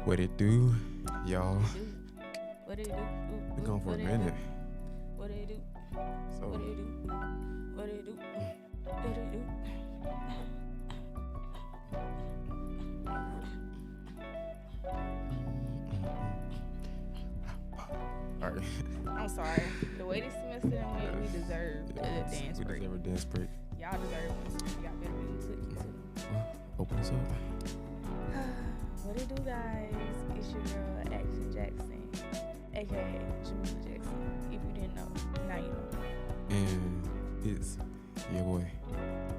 What it do, y'all? What it do? Been going for a minute. What it do? So What it do? What it do? What it do? all right. I'm sorry. The way this semester done went, we deserve a dance We break. deserve a dance break. Y'all deserve one too. Y'all better be into it too. Well, open us up. What it do, guys? It's your girl, Action Jackson, aka Jamila Jackson. If you didn't know, now you know. And it's your boy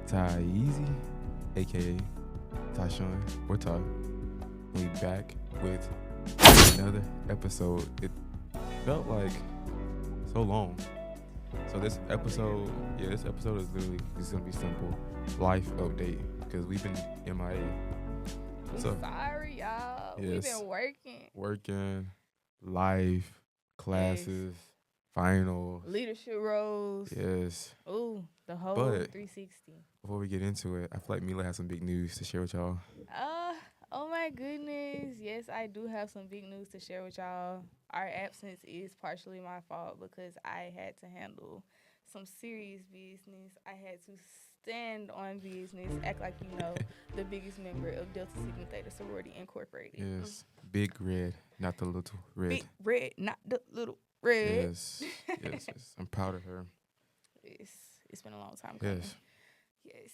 Ty Easy, aka Tyshawn. We're Ty. We back with another episode. It felt like so long. So this episode is literally just gonna be simple life update because we've been MIA. So Sorry, y'all. We've Yes. been Working, life, classes, finals. leadership roles. Yes. Ooh, the whole But- 360. Before we get into it, I feel like Mila has some big news to share with y'all. Oh my goodness. Yes, I do have some big news to share with y'all. Our absence is partially my fault because I had to handle some serious business. I had to stand on business, act like you know the biggest member of Delta Sigma Theta Sorority Incorporated. Yes. Big red, not the little red. Big red, not the little red. Yes. Yes. I'm proud of her. It's been a long time coming. Yes. Yes.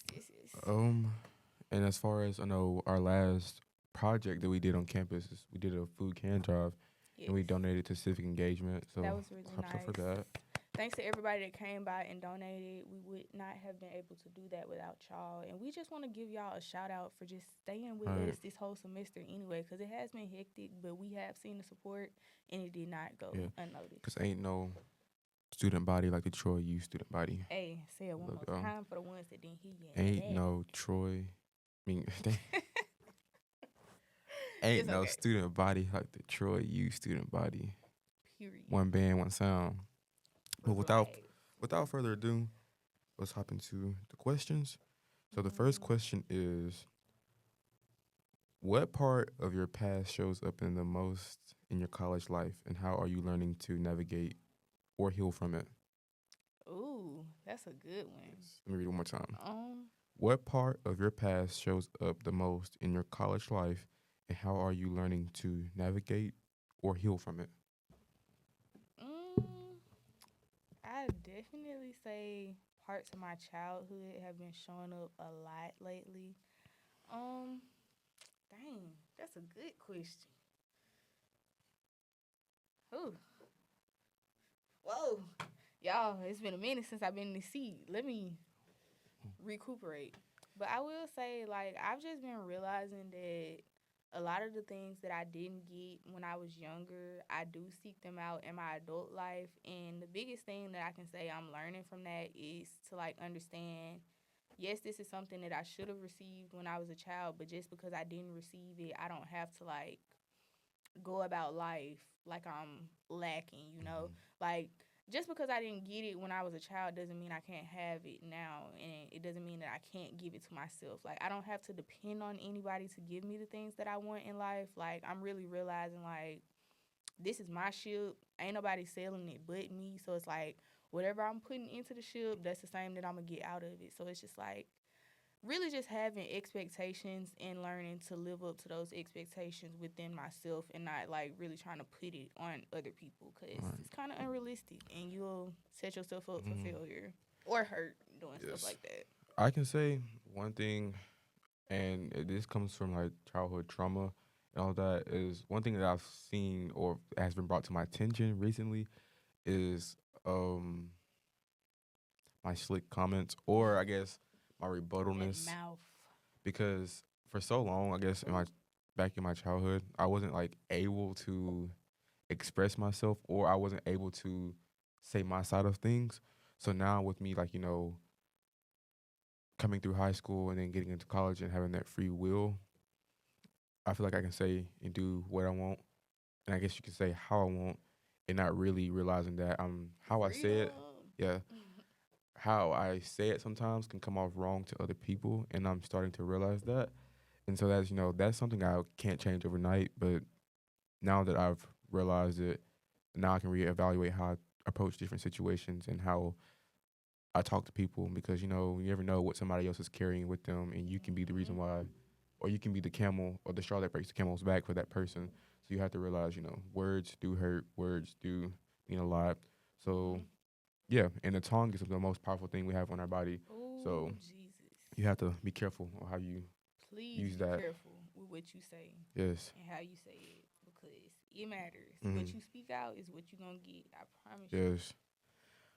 And as far as I know, our last project that we did on campus is we did a food can drive and we Yes. donated to civic engagement. So That was really claps up nice. for that. Thanks to everybody that came by and donated. We would not have been able to do that without y'all. And we just want to give y'all a shout out for just staying with Right. us this whole semester anyway, because it has been hectic, but we have seen the support and it did not go Yeah. unnoticed. Because ain't no student body like the Troy U student body. Hey, say it one Look, more time for the ones that didn't hear you. Ain't no Troy. I mean, ain't It's no okay. student body like the Troy U student body. Period. One band, one sound. But Right. without further ado, let's hop into the questions. So the first question is, what part of your past shows up in the most in your college life, and how are you learning to navigate or heal from it? Ooh, that's a good one. Let me read it one more time. Um, What part of your past shows up the most in your college life, and how are you learning to navigate or heal from it? I definitely say parts of my childhood have been showing up a lot lately. Dang, that's a good question. Ooh. Whoa. Y'all, it's been a minute since I've been in the seat. Let me recuperate. But I will say, like, I've just been realizing that a lot of the things that I didn't get when I was younger, I do seek them out in my adult life. And the biggest thing that I can say I'm learning from that is to, like, understand, yes, this is something that I should have received when I was a child, but just because I didn't receive it, I don't have to, like, go about life like I'm lacking, you know? Like, just because I didn't get it when I was a child doesn't mean I can't have it now, and it doesn't mean that I can't give it to myself. Like, I don't have to depend on anybody to give me the things that I want in life. Like, I'm really realizing, like, this is my ship. Ain't nobody selling it but me. So it's like, whatever I'm putting into the ship, that's the same that I'm going to get out of it. So it's just like, really just having expectations and learning to live up to those expectations within myself and not, like, really trying to put it on other people because Right. it's kind of unrealistic and you'll set yourself up for Mhm. failure or hurt doing Yes. stuff like that. I can say one thing, and this comes from like childhood trauma and all that, is one thing that I've seen or has been brought to my attention recently is my slick comments, or I guess my That rebuttalness, mouth. because for so long, I guess back in my childhood, I wasn't like able to express myself, or I wasn't able to say my side of things. So now with me, like, coming through high school and then getting into college and having that free will, I feel like I can say and do what I want, and I guess you could say how I want, and not really realizing that how I say it, yeah, how I say it sometimes can come off wrong to other people, and I'm starting to realize that, and so that's something I can't change overnight, but now that I've realized it, now I can reevaluate how I approach different situations and how I talk to people because you never know what somebody else is carrying with them, and you can be the reason Mhm. why, or you can be the camel or the straw that breaks the camel's back for that person. So you have to realize, words do hurt, words do mean a lot. So Mhm. yeah, and the tongue is the most powerful thing we have on our body. So Oh Jesus! you have to be careful on how you Please use be that. careful with what you say Yes. and how you say it because it matters. Hmm. What you speak out is what you're gonna get. I promise you. Yes.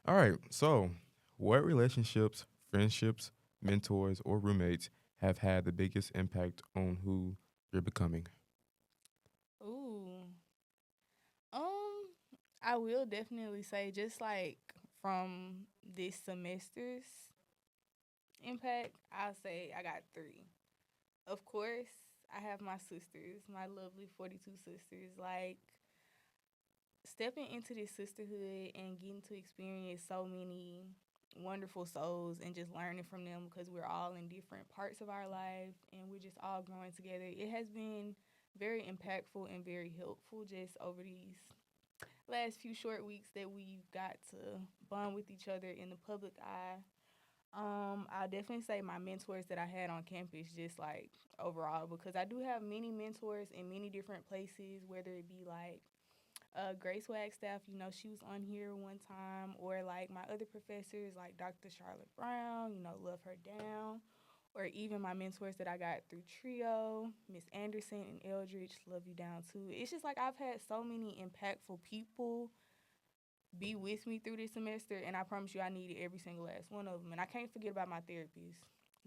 All right. So, what relationships, friendships, mentors, or roommates have had the biggest impact on who you're becoming? Ooh. Um, I will definitely say just like from this semester's impact, I'll say I got three. Of course, I have my sisters, my lovely 42 sisters. Like stepping into this sisterhood and getting to experience so many wonderful souls and just learning from them because we're all in different parts of our life and we're just all growing together. It has been very impactful and very helpful just over these last few short weeks that we've got to bond with each other in the public eye. I'll definitely say my mentors that I had on campus, just like overall, because I do have many mentors in many different places, whether it be like Grace Wagstaff, she was on here one time, or like my other professors, like Dr. Charlotte Brown, love her down, or even my mentors that I got through Trio, Miss Anderson and Eldridge, love you down too. It's just like I've had so many impactful people be with me through this semester, and I promise you, I needed every single last one of them. And I can't forget about my therapist.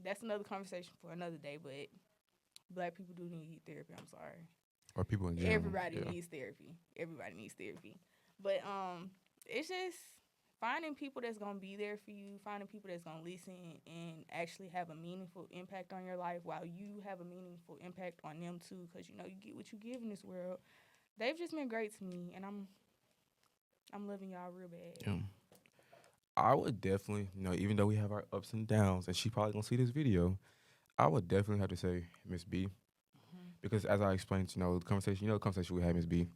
That's another conversation for another day, but black people do need therapy. I'm sorry. Or people in general? Everybody Yeah. needs therapy. Everybody needs therapy. But it's just finding people that's gonna be there for you, finding people that's gonna listen and actually have a meaningful impact on your life while you have a meaningful impact on them too, because you get what you give in this world. They've just been great to me, and I'm loving y'all real bad. Yeah. I would definitely, even though we have our ups and downs, and she probably gonna see this video, I would definitely have to say Miss B Mm-hmm. because as I explained, the conversation we had, Miss B.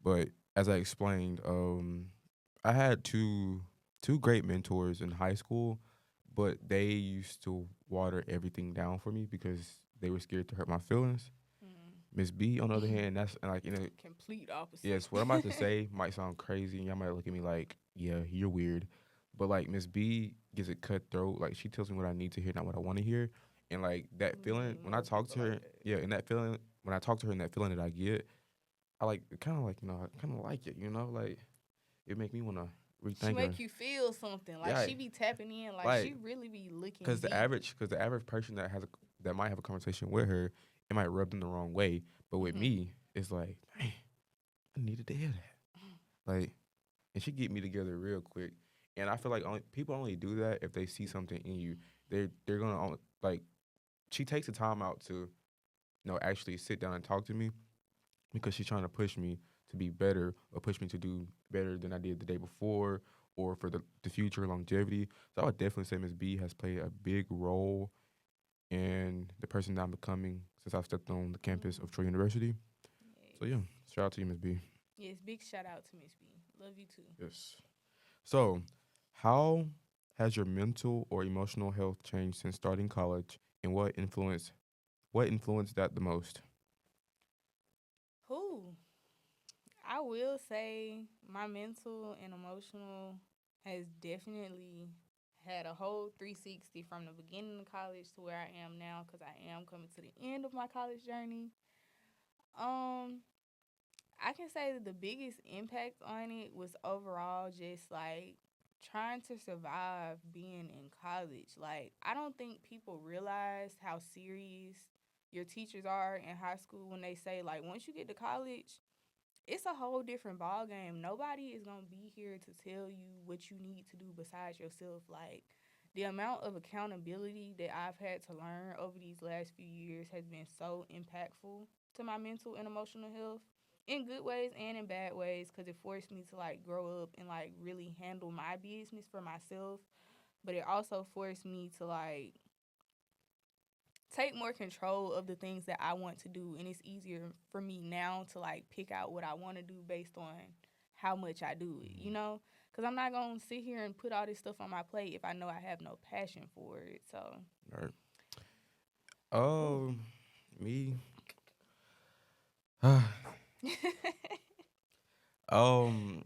But as I explained, I had two great mentors in high school, but they used to water everything down for me because they were scared to hurt my feelings. Miss B, on the other hand, that's like Complete opposite. yes, what I'm about to say might sound crazy, and y'all might look at me like, yeah, you're weird. But like Miss B gives it cutthroat. Like she tells me what I need to hear, not what I want to hear. And like that feeling Mm, when I love talk people to her, like that. yeah, and that feeling when I talk to her and that feeling that I get, I like kind of like I kind of like it, like it make me want to She rethink her. make you feel something. Like Yeah, she be tapping in. Like she like really be looking because deep. the average person that might have a conversation with her, it might rub them the wrong way. But with Hmm. me, it's like, man, I needed to hear that. Like, and she get me together real quick. And I feel like people only do that if they see something in you. They're gonna like she takes the time out to actually sit down and talk to me because she's trying to push me to be better or push me to do better than I did the day before or for the future longevity. So I would definitely say Miss B has played a big role in the person that I'm becoming since I've stepped on the campus of Troy Hmm. University. So yeah, Yes. shout out to you, Miss B. Yes. Big shout out to Miss B. Love you too. Yes. So, how has your mental or emotional health changed since starting college, and what influenced that the most? Who? I will say my mental and emotional has definitely had a whole 360 from the beginning of college to where I am now because I am coming to the end of my college journey. Um, I can say that the biggest impact on it was overall just like trying to survive being in college. Like, I don't think people realize how serious your teachers are in high school when they say, like, once you get to college, it's a whole different ball game. Nobody is gonna be here to tell you what you need to do besides yourself. Like the amount of accountability that I've had to learn over these last few years has been so impactful to my mental and emotional health in good ways and in bad ways because it forced me to like grow up and like really handle my business for myself, but it also forced me to like take more control of the things that I want to do, and it's easier for me now to like pick out what I want to do based on how much I do it, you know? Cuz I'm not going to sit here and put all this stuff on my plate if I know I have no passion for it. So, All right. ooh. Me. um,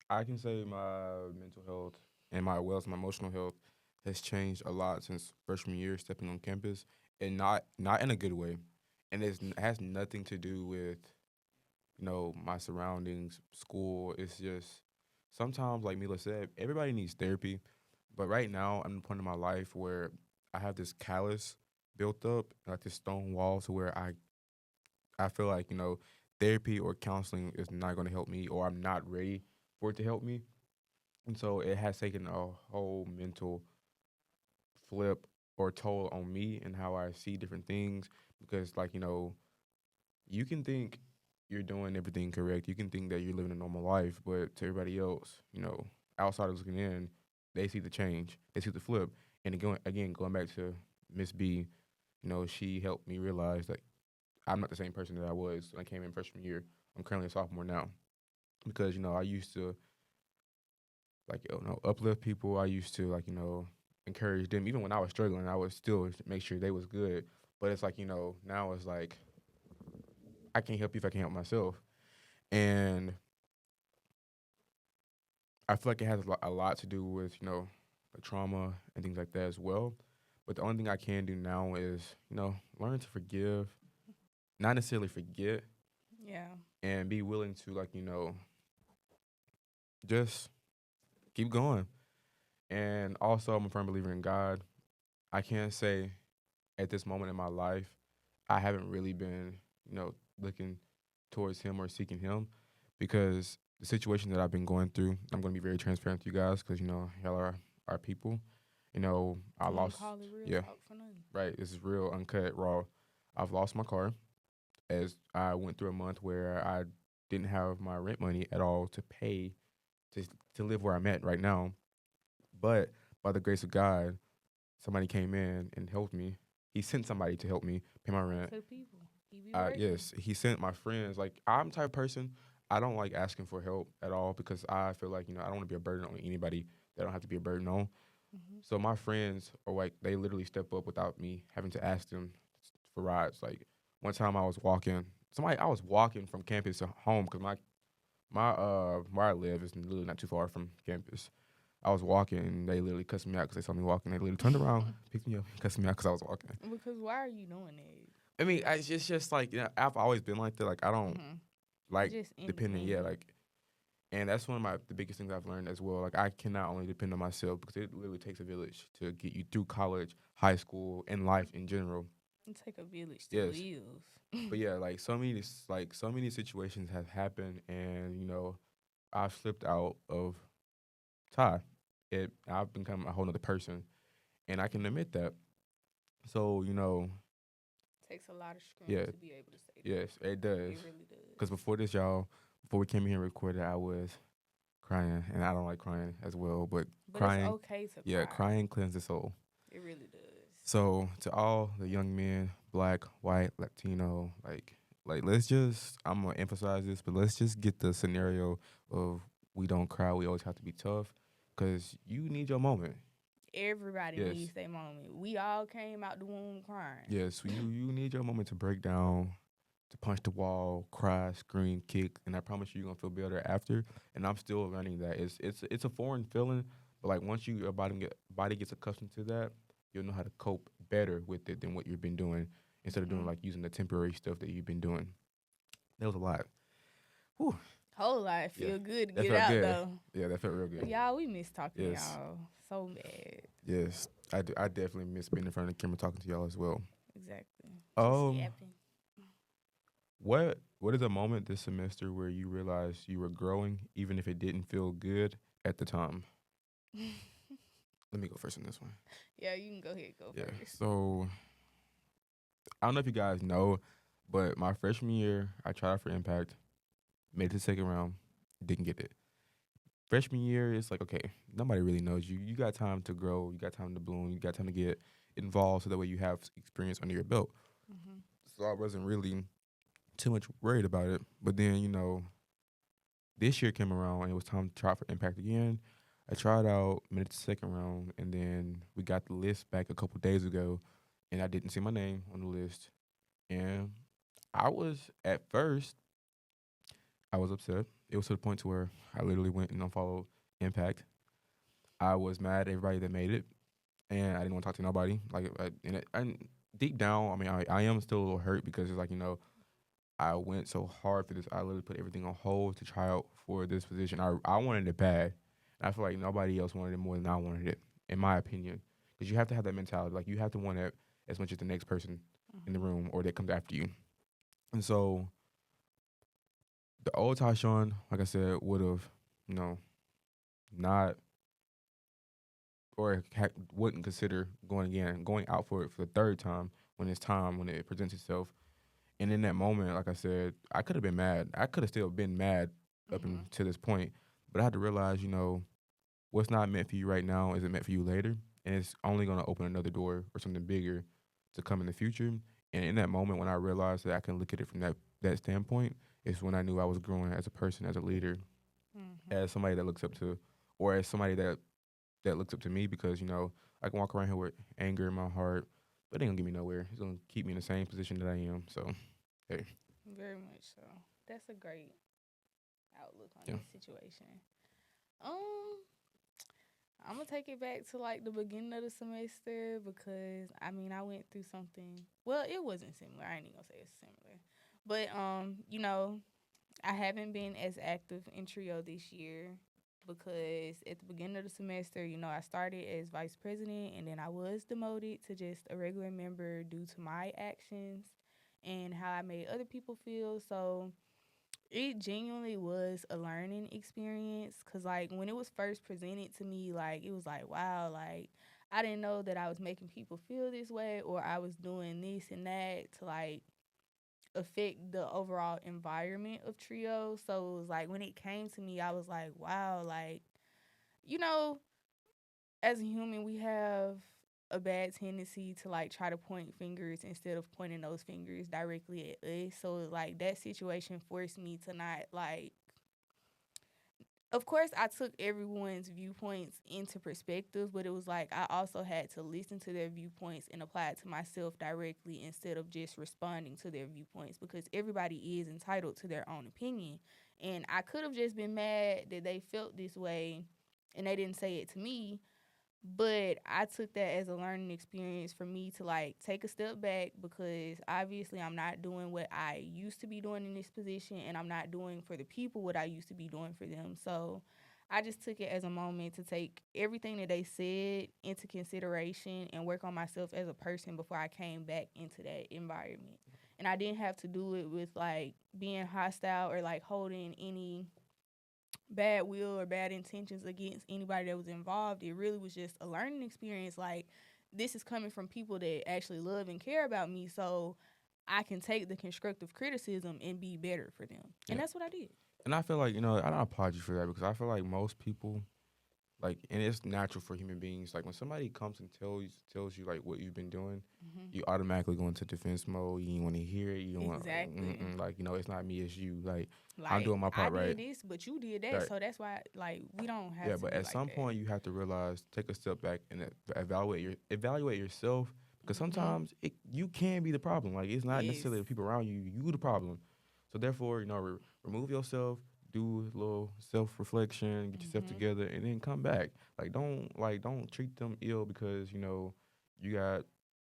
I can say my mental health and my emotional health has changed a lot since freshman year stepping on campus, and not in a good way, and it has nothing to do with my surroundings, school. It's just sometimes, like Mila said, everybody needs therapy, but right now I'm in a point in my life where I have this callus built up, like this stone wall, to where I feel like therapy or counseling is not going to help me, or I'm not ready for it to help me. And so it has taken a whole mental flip or toll on me and how I see different things. Because, like, you can think you're doing everything correct. You can think that you're living a normal life, but to everybody else, outsiders looking in, they see the change, they see the flip. And going back to Miss B, she helped me realize that I'm not the same person that I was when I came in freshman year. I'm currently a sophomore now because I used to like uplift people. I used to like encourage them even when I was struggling. I would still make sure they was good. But it's like now it's like I can't help you if I can't help myself, and I feel like it has a lot to do with the trauma and things like that as well. But the only thing I can do now is learn to forgive, not necessarily forget, Yeah. and be willing to like just keep going. And also, I'm a firm believer in God. I can't say at this moment in my life, I haven't really been, looking towards Him or seeking Him because the situation that I've been going through, I'm going to be very transparent with you guys because, y'all are our people. I You don't lost, call it real yeah, talk for nothing. right. This is real, uncut, raw. I've lost my car as I went through a month where I didn't have my rent money at all to pay to, to live where I'm at right now. But by the grace of God, somebody came in and helped me. He sent somebody to help me pay my rent. To people. He be working. Yes, he sent my friends. Like I'm the type of person I don't like asking for help at all because I feel like I don't want to be a burden on anybody that I don't have to be a burden on. Mm-hmm. So my friends are like they literally step up without me having to ask them for rides. Like one time I was walking from campus to home because my where I live is literally not too far from campus. I was walking, and they literally cussed me out because they saw me walking. They literally turned around, picked me up, and cussed me out because I was walking. Because why are you doing that? I mean, it's just like I've always been like that. Like I don't Mm-hmm. like Just depending. Yeah, independent. like, and that's one of the biggest things I've learned as well. Like I cannot only depend on myself because it literally takes a village to get you through college, high school, and life in general. It take a village to Yes, live. but yeah, like so many situations have happened, and I've slipped out of tie. I've become a whole nother person, and I can admit that. So Takes a lot of strength yeah, to be able to say that. yes, it does. It really Because does. before this, y'all, before we came in here and recorded, I was crying, and I don't like crying as well. But But it's crying, okay to yeah, cry. crying cleanses the soul. It really does. So to all the young men, black, white, Latino, like let's just I'm gonna emphasize this, but let's just get the scenario of we don't cry. We always have to be tough, cause you need your moment. Everybody Yes, needs their moment. We all came out the womb crying. yes. You need your moment to break down, to punch the wall, cry, scream, kick, and I promise you, you're gonna feel better after. And I'm still learning that it's a foreign feeling, but like once your body gets accustomed to that, you'll know how to cope better with it than what you've been doing instead of doing Mm-hmm. like using the temporary stuff that you've been doing. That was a lot. Whew. Whole lot Yeah, feel good to that get felt out good. though. Yeah, that felt real But good. y'all, we miss talking to Yes, y'all so bad. yes. I definitely miss being in front of the camera talking to y'all as well. Exactly. Just Um, yapping. what is a moment this semester where you realized you were growing, even if it didn't feel good at the time? Let me go first on this one. Yeah, you can go ahead. Go Yeah. first. So I don't know if you guys know, but my freshman year, I tried out for Impact, made it to the second round, didn't get it. Freshman year, it's like okay, nobody really knows you. You got time to grow. You got time to bloom. You got time to get involved so that way you have experience under your belt. Mm-hmm. So I wasn't really too much worried about it. But then, this year came around and it was time to try for Impact again. I tried out, made it to second round, and then we got the list back a couple days ago, and I didn't see my name on the list. And I was at first, I was upset. It was to the point to where I literally went and unfollowed Impact. I was mad at everybody that made it, and I didn't want to talk to nobody. And deep down, I mean, I am still a little hurt because it's like I went so hard for this. I literally put everything on hold to try out for this position. I wanted it bad. And I feel like nobody else wanted it more than I wanted it, in my opinion. Because you have to have that mentality. Like, you have to want it as much as the next person in the Mm-hmm. room or that comes after you. And so the old Tyshawn, like I said, would have, you know, not or wouldn't consider going again, going out for it for the third time when it's time, when it presents itself. And in that moment, like I said, I could have been mad. I could have still been mad up Mm-hmm. until this point. But I had to realize, what's not meant for you right now isn't meant for you later. And it's only going to open another door or something bigger to come in the future. And in that moment, when I realized that I can look at it from that standpoint, is when I knew I was growing as a person, as a leader, Mm-hmm. as somebody that looks up to, or as somebody that looks up to me because, I can walk around here with anger in my heart, but it ain't gonna get me nowhere. It's gonna keep me in the same position that I am. So, hey, Very much so. That's a great outlook on yeah. this situation. Um, I'm gonna take it back to like the beginning of the semester because I mean I went through something. Well, it wasn't similar. I ain't even gonna say it's similar, but I haven't been as active in trio this year because at the beginning of the semester, I started as vice president and then I was demoted to just a regular member due to my actions and how I made other people feel. So it genuinely was a learning experience because, like, when it was first presented to me, like, it was like, wow, like, I didn't know that I was making people feel this way or I was doing this and that to, like, affect the overall environment of Trio. So it was like, when it came to me, I was like, wow, like, you know, as a human, we have a bad tendency to like try to point fingers instead of pointing those fingers directly at us. So like that situation forced me to not like, of course I took everyone's viewpoints into perspective, but it was like I also had to listen to their viewpoints and apply it to myself directly instead of just responding to their viewpoints because everybody is entitled to their own opinion. And I could have just been mad that they felt this way and they didn't say it to me, but I took that as a learning experience for me to like take a step back because obviously I'm not doing what I used to be doing in this position and I'm not doing for the people what I used to be doing for them. So I just took it as a moment to take everything that they said into consideration and work on myself as a person before I came back into that environment. And I didn't have to do it with like being hostile or like holding any bad will or bad intentions against anybody that was involved. It really was just a learning experience. Like, this is coming from people that actually love and care about me, so I can take the constructive criticism and be better for them. And Yeah. that's what I did. And I feel like, I don't applaud you for that because I feel like most people, like, and it's natural for human beings. Like when somebody comes and tells you like what you've been doing, Mm-hmm. you automatically go into defense mode. You don't want to hear it. You don't want Exactly. like it's not me, it's you. Like I'm Like, doing my I part right. did this, but you did that, Right. so that's why, like, we don't have Yeah, to but be at like some that. point you have to realize, take a step back and evaluate yourself because Mm-hmm. sometimes you can be the problem. Like it's not Yes. necessarily the people around you. You the problem. So therefore, remove yourself, do a little self reflection, get yourself Mm-hmm. together, and then come back. Don't treat them ill because you got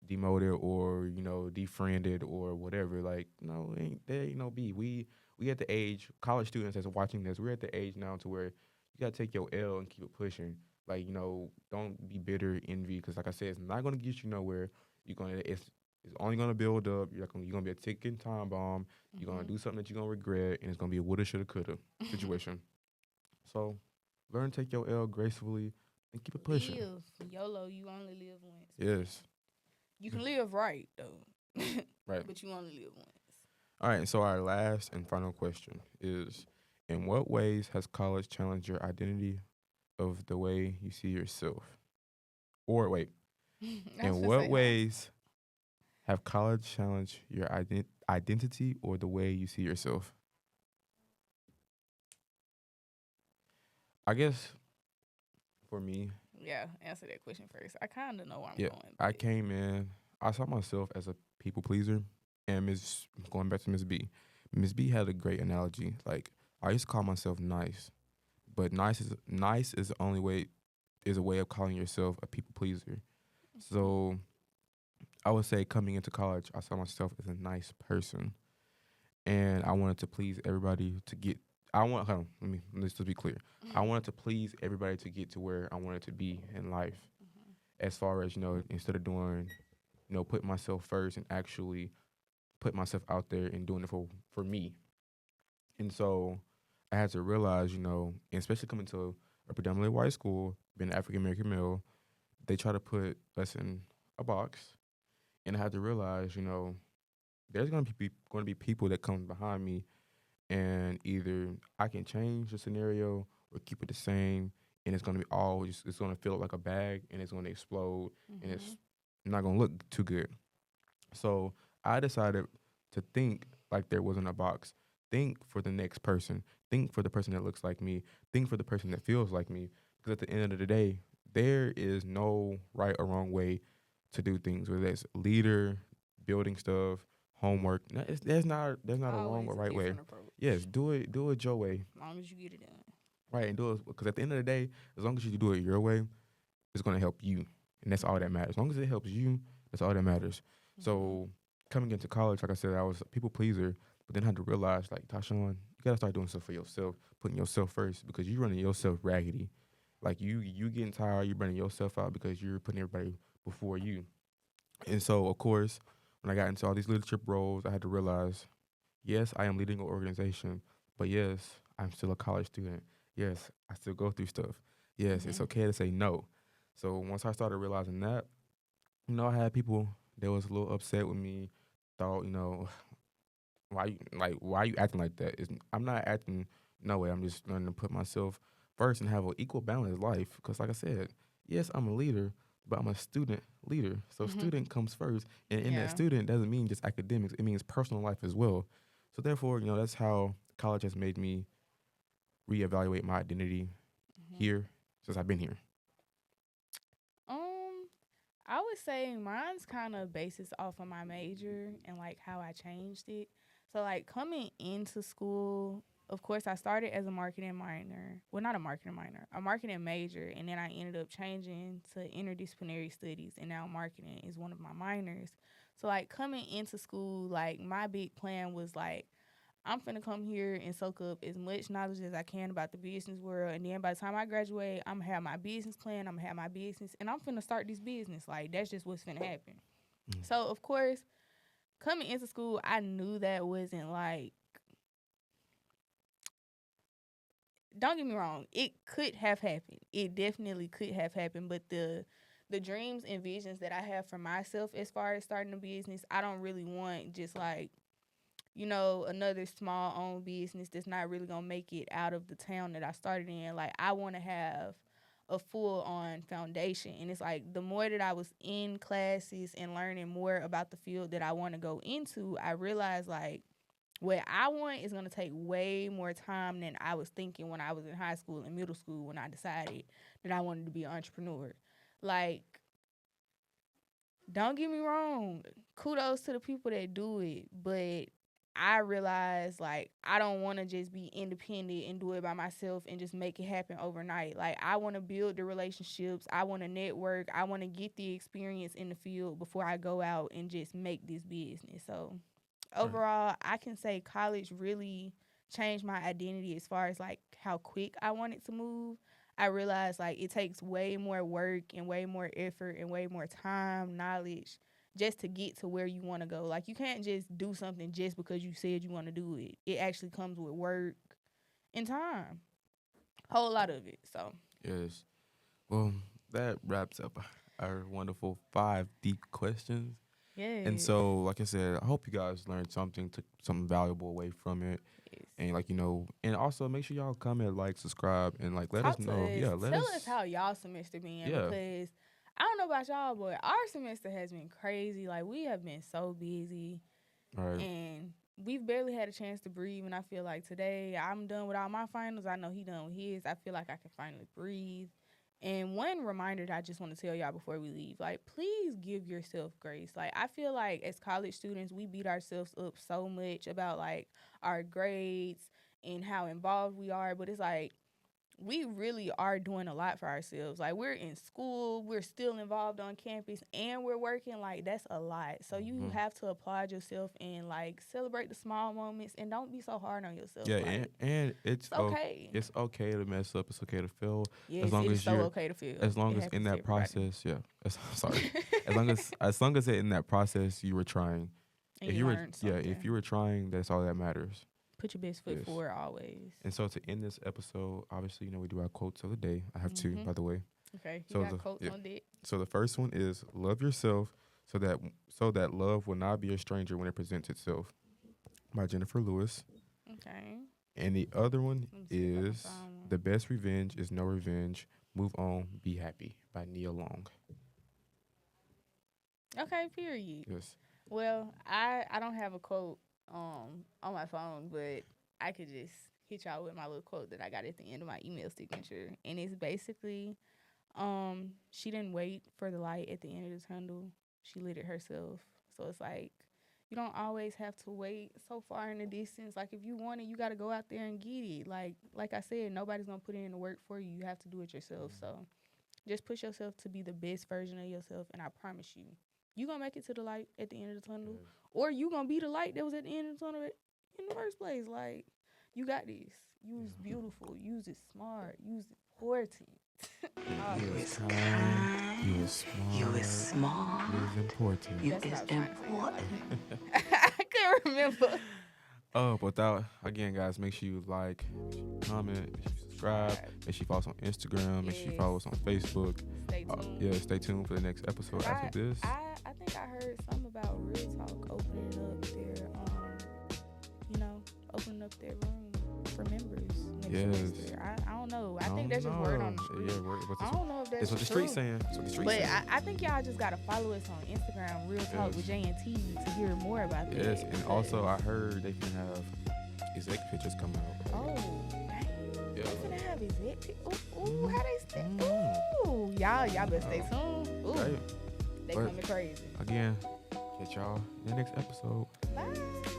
demoted or defriended or whatever. Like no, ain't there ain't no be. We at the age, college students that's watching this, we're at the age now to where you gotta take your L and keep it pushing. Like don't be bitter, envy, because like I said, it's not gonna get you nowhere. It's only gonna build up. You're gonna be a ticking time bomb. You're gonna Mm-hmm. do something that you're gonna regret, and it's gonna be a woulda, shoulda, coulda situation. So learn to take your L gracefully and keep it pushing. Live. YOLO, you only live once, man. Yes, You can live right, though. right. But you only live once. All right. So our last and final question is: in what ways has college challenged your identity of the way you see yourself? Or wait. I was In gonna what say, huh? ways have college challenged your identity or the way you see yourself? I guess for me, Yeah, answer that question first. I kind of know where I'm yeah, going, I but came in. I saw myself as a people pleaser, and Miss going back to Miss B. Miss B had a great analogy. Like I used to call myself nice, but nice is the only way is a way of calling yourself a people pleaser. mhm. So I would say coming into college, I saw myself as a nice person, and I wanted to please everybody to get. I want. Hold on, let's just be clear. I wanted to please everybody to get to where I wanted to be in life. Mhm. As far as instead of doing, putting myself first and actually put myself out there and doing it for me. And so I had to realize, and especially coming to a predominantly white school, being an African American male, they try to put us in a box, and I had to realize, there's going to be people that come behind me, and either I can change the scenario or keep it the same, and it's going to be always it's going to feel like a bag, and it's going to explode, and it's Mhm. not going to look too good. So I decided to think like there wasn't a box. Think for the next person. Think for the person that looks like me. Think for the person that feels like me. Because at the end of the day, there is no right or wrong way to do things. Whether it's leader, building stuff, homework. There's not a wrong or Always a right way. different approach. Yes, do it your way. As long as you get it done. Right, and do it because at the end of the day, as long as you do it your way, it's gonna help you, and that's all that Mhm. matters. As long as it helps you, that's all that matters. Mhm. So coming into college, like I said, I was a people pleaser, but then I had to realize, like Tashawn, you gotta start doing stuff for yourself, putting yourself first, because you're running yourself raggedy. Like you getting tired, you're burning yourself out because you're putting everybody before you. And so, of course, when I got into all these leadership roles, I had to realize, yes, I am leading an organization, but yes, I'm still a college student. Yes, I still go through stuff. Yes, it's Mhm. okay to say no. So once I started realizing that, I had people that was a little upset with me, thought, why you acting like that? I'm not acting no way. I'm just learning to put myself first and have an equal balanced life. Because like I said, yes, I'm a leader, but I'm a student leader. So Mhm. student comes first, and in that Yeah. student doesn't mean just academics. It means personal life as well. So therefore, that's how college has made me reevaluate my identity Mhm. here since I've been here. Um, I would say mine's kind of basis off of my major and like how I changed it. So like coming into school, of course I started as a marketing minor. Well, not a marketing minor, a marketing major, and then I ended up changing to interdisciplinary studies, and now marketing is one of my minors. So like coming into school, like my big plan was like I'm finna come here and soak up as much knowledge as I can about the business world. And then by the time I graduate, I'm gonna have my business plan, I'm gonna have my business, and I'm finna start this business. Like, that's just what's finna happen. Mm. So, of course, coming into school, I knew that wasn't like, don't get me wrong, it could have happened. It definitely could have happened. But the dreams and visions that I have for myself as far as starting a business, I don't really want just like another small owned business that's not really gonna make it out of the town that I started in. Like I wanna have a full on foundation. And it's like the more that I was in classes and learning more about the field that I wanna go into, I realized like what I want is gonna take way more time than I was thinking when I was in high school and middle school when I decided that I wanted to be an entrepreneur. Like, don't get me wrong, kudos to the people that do it, but I realize like I don't want to just be independent and do it by myself and just make it happen overnight. Like I want to build the relationships, I want to network, I want to get the experience in the field before I go out and just make this business. So Right. overall, I can say college really changed my identity as far as like how quick I wanted to move. I realized like it takes way more work and way more effort and way more time, knowledge just to get to where you want to go. Like you can't just do something just because you said you want to do it. It actually comes with work and time. Whole lot of it. So, Yes. Well, that wraps up our wonderful five deep questions. And yes. so, like I said, I hope you guys learned something, took something valuable away from it. Yes. And and also make sure y'all comment, like, subscribe, and like let us Talk to know. us. Yeah, let Tell us us. how y'all semester been Yeah, because I don't know about y'all, but our semester has been crazy. Like, we have been so busy. Right. And we've barely had a chance to breathe. And I feel like today I'm done with all my finals. I know he done with his. I feel like I can finally breathe. And one reminder that I just want to tell y'all before we leave, like, please give yourself grace. Like, I feel like as college students, we beat ourselves up so much about, like, our grades and how involved we are. But it's like, we really are doing a lot for ourselves. Like, we're in school, we're still involved on campus, and we're working. Like, that's a lot. So you have to applaud yourself and, like, celebrate the small moments, and don't be so hard on yourself. Yeah, like, and it's okay. It's okay to mess up. It's okay to fail. Yes, as long it's as so you're okay to feel. as long It as in happens to that everybody. process, sorry. as long as in that process you were trying. And if you you were learned something. if you were trying, that's all that matters. Put your best foot Yes. forward always. And so to end this episode, obviously, we do our quotes of the day. I have two, by the way. Okay, you So got quotes on deck. So the first one is love yourself so that love will not be a stranger when it presents itself, by Jennifer Lewis. Okay. And the other one Let me see if I can is find one. the best revenge is no revenge. Move on, be happy, by Neil Long. Okay, period. Yes. Well, I don't have a quote on my phone, but I could just hit y'all with my little quote that I got at the end of my email signature. And it's basically, she didn't wait for the light at the end of the tunnel. She lit it herself. So it's like, you don't always have to wait so far in the distance. Like, if you want it, you got to go out there and get it. Like I said, nobody's going to put in the work for you. You have to do it yourself. So just push yourself to be the best version of yourself. And I promise you, you're going to make it to the light at the end of the tunnel. Yes. Or you going to be the light that was at the end of the tunnel in the first place. Like, you got this. Use beautiful. Use it smart. Use it important. You is kind. You is smart. You is smart. You is important. You That's is what I was trying to say. important. I couldn't remember. Oh, but again, guys, make sure you like, comment, make sure you subscribe, make sure you follow us on Instagram, make sure you follow us on Facebook. Stay tuned. Stay tuned for the next episode after this. I think I heard something about Real Talk opening up their opening up their room for members next semester. I don't know. I think that's just word on the street. Yeah, word. I don't know if that's It's what the true. street's saying. It's what the street's But saying. I think y'all just gotta follow us on Instagram, Real Talk with J&T, to hear more about that. Yes, and also I heard they can have exec pictures come out. Oh, dang. Yeah. They finna have exec pictures. Ooh, how they stay? Mhm. Ooh, y'all better stay tuned. Ooh, Right. they But- coming crazy. Again, catch y'all in the next episode. Bye.